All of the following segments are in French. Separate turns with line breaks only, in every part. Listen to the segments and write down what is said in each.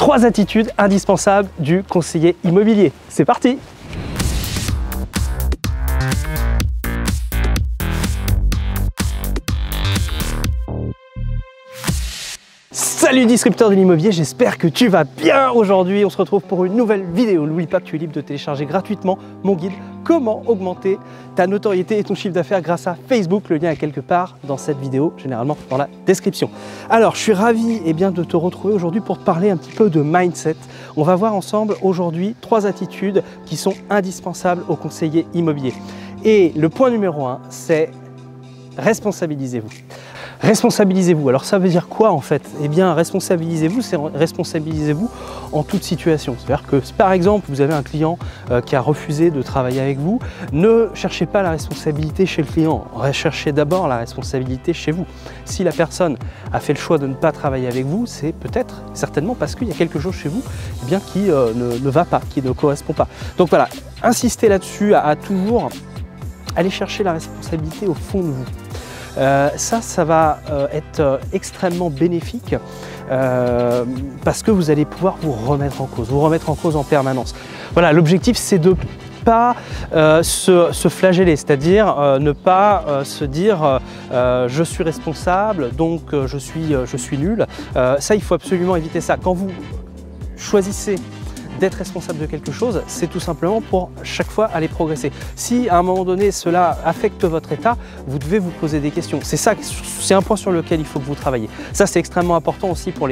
3 attitudes indispensables du conseiller immobilier. C'est parti! Salut disrupteur de l'immobilier, j'espère que tu vas bien. Aujourd'hui, on se retrouve pour une nouvelle vidéo. N'oublie pas que tu es libre de télécharger gratuitement mon guide « Comment augmenter ta notoriété et ton chiffre d'affaires grâce à Facebook ». Le lien est quelque part dans cette vidéo, généralement dans la description. Alors, je suis ravi de te retrouver aujourd'hui pour te parler un petit peu de mindset. On va voir ensemble aujourd'hui 3 attitudes qui sont indispensables aux conseillers immobiliers. Et le point numéro 1, c'est responsabilisez-vous. Responsabilisez-vous. Alors ça veut dire quoi en fait? Eh bien responsabilisez-vous, c'est responsabilisez-vous en toute situation. C'est-à-dire que par exemple vous avez un client qui a refusé de travailler avec vous, ne cherchez pas la responsabilité chez le client, recherchez d'abord la responsabilité chez vous. Si la personne a fait le choix de ne pas travailler avec vous, c'est peut-être, certainement parce qu'il y a quelque chose chez vous qui ne va pas, qui ne correspond pas. Donc voilà, insistez là-dessus à toujours aller chercher la responsabilité au fond de vous. Ça va être extrêmement bénéfique parce que vous allez pouvoir vous remettre en cause en permanence. Voilà, l'objectif c'est de ne pas se flageller, c'est-à-dire ne pas se dire je suis responsable donc je suis nul. Ça, il faut absolument éviter ça. Quand vous choisissez d'être responsable de quelque chose, c'est tout simplement pour chaque fois aller progresser. Si à un moment donné cela affecte votre état, vous devez vous poser des questions. C'est un point sur lequel il faut que vous travaillez. Ça c'est extrêmement important aussi pour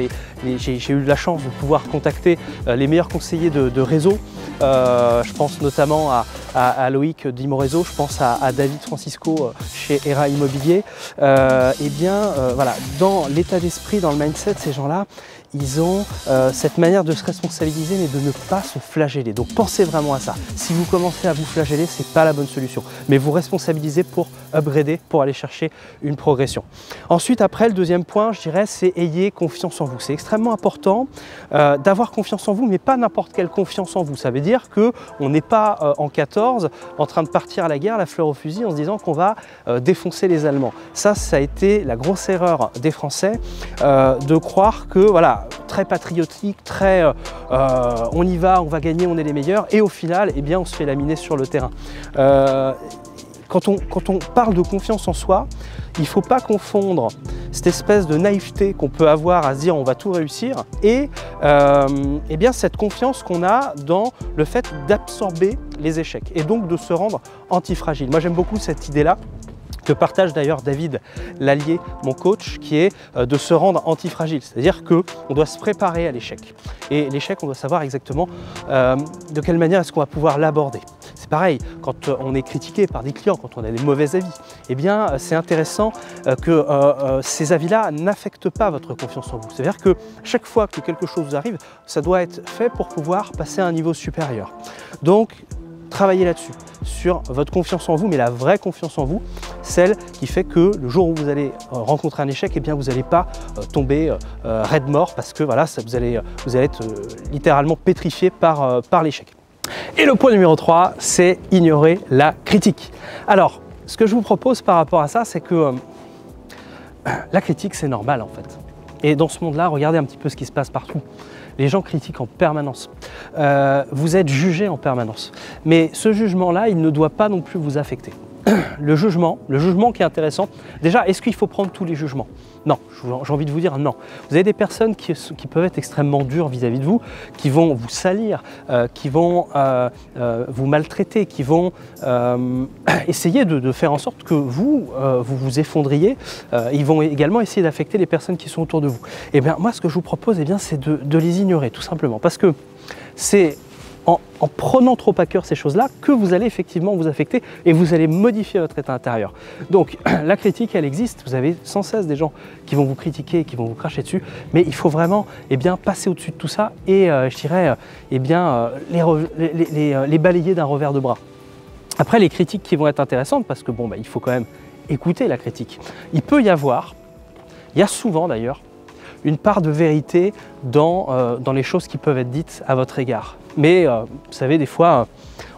j'ai eu la chance de pouvoir contacter les meilleurs conseillers de réseau. Je pense notamment à Loïc d'Imoréseau, je pense à David Francisco chez ERA Immobilier. Voilà, dans l'état d'esprit, dans le mindset, ces gens-là, ils ont cette manière de se responsabiliser mais de ne pas se flageller. Donc pensez vraiment à ça. Si vous commencez à vous flageller, ce n'est pas la bonne solution. Mais vous responsabilisez pour upgrader, pour aller chercher une progression. Ensuite, après, le deuxième point, je dirais, c'est ayez confiance en vous. C'est extrêmement important d'avoir confiance en vous, mais pas n'importe quelle confiance en vous. Ça veut dire qu'on n'est pas en 14 en train de partir à la guerre, la fleur au fusil, en se disant qu'on va défoncer les Allemands. Ça a été la grosse erreur des Français de croire que, voilà, très patriotique, très on y va, on va gagner, on est les meilleurs, et au final, eh bien, on se fait laminer sur le terrain. Quand on parle de confiance en soi, il ne faut pas confondre cette espèce de naïveté qu'on peut avoir à se dire on va tout réussir et eh bien, cette confiance qu'on a dans le fait d'absorber les échecs et donc de se rendre antifragile. Moi j'aime beaucoup cette idée-là, que partage d'ailleurs David Lallier, mon coach, qui est de se rendre antifragile. C'est-à-dire qu'on doit se préparer à l'échec. Et l'échec, on doit savoir exactement de quelle manière est-ce qu'on va pouvoir l'aborder. C'est pareil, quand on est critiqué par des clients, quand on a des mauvais avis, eh bien c'est intéressant que ces avis-là n'affectent pas votre confiance en vous. C'est-à-dire que chaque fois que quelque chose vous arrive, ça doit être fait pour pouvoir passer à un niveau supérieur. Donc, travaillez là-dessus, sur votre confiance en vous, mais la vraie confiance en vous, celle qui fait que le jour où vous allez rencontrer un échec, eh bien vous n'allez pas tomber raide mort parce que voilà, vous allez être littéralement pétrifié par l'échec. Et le point numéro 3, c'est ignorer la critique. Alors, ce que je vous propose par rapport à ça, c'est que la critique, c'est normal en fait. Et dans ce monde-là, regardez un petit peu ce qui se passe partout. Les gens critiquent en permanence. Vous êtes jugé en permanence. Mais ce jugement-là, il ne doit pas non plus vous affecter. Le jugement qui est intéressant, déjà, est-ce qu'il faut prendre tous les jugements? Non, j'ai envie de vous dire non. Vous avez des personnes qui peuvent être extrêmement dures vis-à-vis de vous, qui vont vous salir, qui vont vous maltraiter, qui vont essayer de faire en sorte que vous vous effondriez. Ils vont également essayer d'affecter les personnes qui sont autour de vous. Et bien moi, ce que je vous propose, c'est de les ignorer, tout simplement. Parce que c'est en prenant trop à cœur ces choses-là que vous allez effectivement vous affecter et vous allez modifier votre état intérieur. Donc la critique, elle existe, vous avez sans cesse des gens qui vont vous critiquer, qui vont vous cracher dessus, mais il faut vraiment passer au-dessus de tout ça et je dirais les balayer d'un revers de bras. Après, les critiques qui vont être intéressantes, parce que il faut quand même écouter la critique. Il peut y avoir, il y a souvent d'ailleurs, une part de vérité dans les choses qui peuvent être dites à votre égard. Mais vous savez, des fois,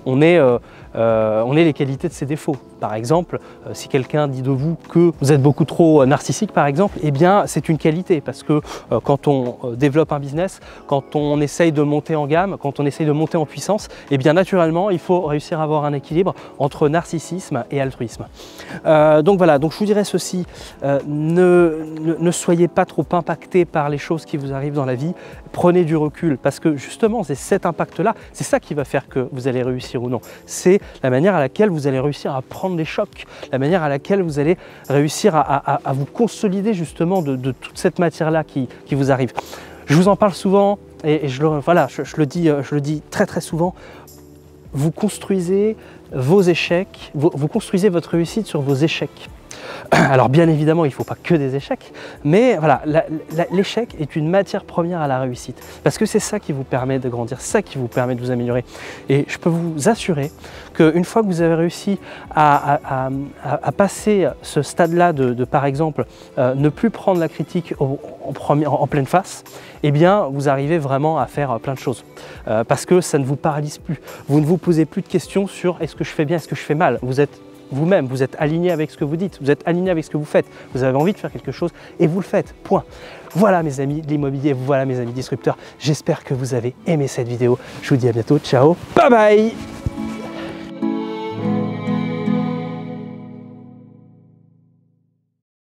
on est les qualités de ses défauts. Par exemple, si quelqu'un dit de vous que vous êtes beaucoup trop narcissique, par exemple, eh bien c'est une qualité parce que quand on développe un business, quand on essaye de monter en gamme, quand on essaye de monter en puissance, eh bien naturellement il faut réussir à avoir un équilibre entre narcissisme et altruisme. Donc voilà, donc je vous dirais ceci, ne soyez pas trop impacté par les choses qui vous arrivent dans la vie, prenez du recul parce que justement c'est cet impact-là, c'est ça qui va faire que vous allez réussir ou non. C'est la manière à laquelle vous allez réussir à prendre les chocs, la manière à laquelle vous allez réussir à vous consolider justement de toute cette matière-là qui vous arrive. Je vous en parle souvent et je le dis très très souvent, vous construisez vos échecs, vous construisez votre réussite sur vos échecs. Alors bien évidemment, il ne faut pas que des échecs, mais voilà, l'échec est une matière première à la réussite, parce que c'est ça qui vous permet de grandir, ça qui vous permet de vous améliorer. Et je peux vous assurer qu'une fois que vous avez réussi à passer ce stade-là par exemple, ne plus prendre la critique en pleine face, eh bien vous arrivez vraiment à faire plein de choses, parce que ça ne vous paralyse plus. Vous ne vous posez plus de questions sur est-ce que je fais bien, est-ce que je fais mal. Vous êtes vous-même, vous êtes aligné avec ce que vous dites, vous êtes aligné avec ce que vous faites, vous avez envie de faire quelque chose et vous le faites, point. Voilà mes amis de l'immobilier, voilà mes amis disrupteurs, j'espère que vous avez aimé cette vidéo. Je vous dis à bientôt, ciao, bye bye.